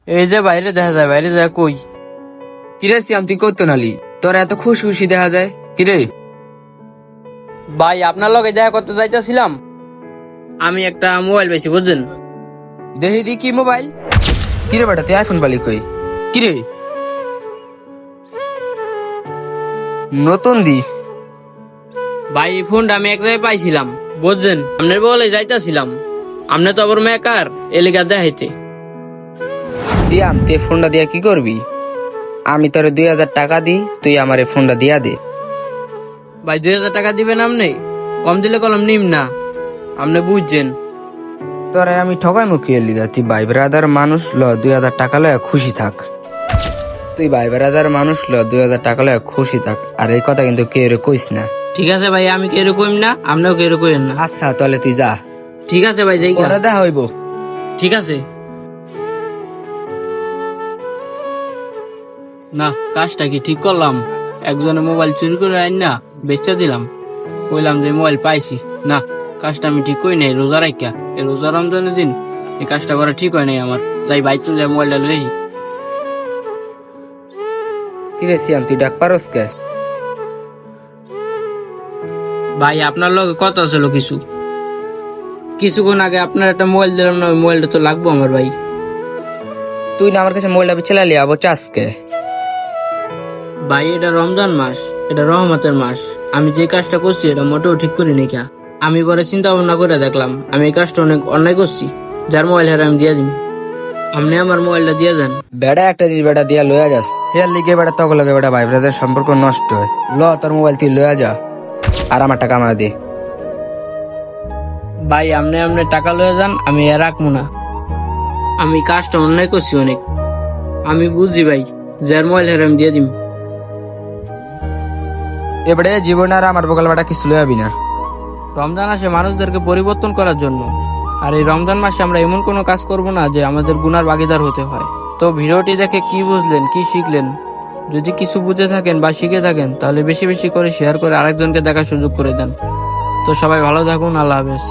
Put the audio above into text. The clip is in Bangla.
এই যে বাইরে দেখা যায়, বাইরে যায় কই? কিরে সিয়াম, তুই করতো নালি? তোর এত খুশি খুশি দেখা যায় কিরে? ভাই আপনার লগে দেখা করতে যাইতেছিলাম, আমি একটা মোবাইল পেয়েছি বুঝছেন। দেখি দি কি মোবাইল? কিরে বেটা, তুই আইফোন পালি কই? কিরে নতুন দি? ভাই এই ফোনটা আমি এক জায়গায় পাইছিলাম বুঝছেন, আপনার বলে যাইতেছিলাম, আপনি তো আবার মেকার এলাকা দেখাইতে। সিয়াম, তুই ফোনটা দিয়া কি করবি? আমি তোরে 2000 টাকা দি, তুই আমার এই ফোনটা দিয়া দে। ভাই 2000 টাকা দিবেন আপনি? কম দিলে কলম নিম না, আপনি বুঝছেন। তোরে আমি ঠকাই মুখি লিগা? তুই ভাই ব্রাদার মানুষ, ল 2000 টাকা লয় খুশি থাক। তুই ভাই ব্রাদার মানুষ, ল 2000 টাকা লয় খুশি থাক। আর এই কথা কিন্তু কেউ কইস না। ঠিক আছে ভাই, আমি কেউ কইম না, আপনিও কেউ কইেন না। আচ্ছা তাহলে তুই যা। ঠিক আছে ভাই, যাই পরে দেখা হইব। ঠিক আছে। না, কাজটা কি ঠিক করলাম? একজনের মোবাইল চুরি করে আইন না বেচতে দিলাম, কইলাম যে মোবাইল পাইছি। না, কাজটা আমি ঠিক করি নাই। রোজা রাখা, এই রোজা রমজানের দিন এই কাজটা করা ঠিক হয় নাই আমার। যাই বাইক চলে যাই, মোবাইলটা লই। কিরে সিয়াম, তুই ডাক পারস কে? ভাই আপনার লগে কথা ছিল কিছুক্ষণ আগে আপনার একটা মোবাইল দিলাম না, ওই মোবাইলটা তো লাগবো আমার ভাই। তুই না আমার কাছে মোবাইলটা চালালি, আবার চাষকে? ভাই এটা রমজান মাস, এটা রহমতের মাস, আমি যে কাজটা করছি এটা মোটেও ঠিক করি নাই। আমি পরে চিন্তা ভাবনা করে দেখলাম আমি এই কাজটা অনেক অন্যায় করছি। যার মোবাইল হারা আমি দিয়ে দিন, আপনি আমার মোবাইলটা দিয়ে দেন। বেড়া একটা জিনিস বেটা দিয়া লয়া যাস, হেয়ার লিগে বেটা তক লগে বেটা ভাই ব্রাদার সম্পর্ক নষ্ট হয়। ল তোর মোবাইল তুই লয়া যা, আর আমার টাকা আমার দে। ভাই আপনি টাকা লয়ে যান, আমি আর রাখবো না। আমি কাজটা অন্যায় করছি অনেক, আমি বুঝছি ভাই। যার মোবাইল হারা আমি দিয়ে দিন। এবারে জীবন আর আমার বকাল বেটা কিছু লয়াবি না। রমজান আসে মানুষদেরকে পরিবর্তন করার জন্য, আর এই রমজান মাসে আমরা এমন কোনো কাজ করব না যে আমাদের গুনার ভাগীদার হতে হয়। তো ভিডিওটি দেখে কি বুঝলেন, কি শিখলেন? যদি কিছু বুঝে থাকেন বা শিখে থাকেন তাহলে বেশি বেশি করে শেয়ার করে আরেকজনকে দেখার সুযোগ করে দেন। তো সবাই ভালো থাকুন, আল্লাহ হাফেজ।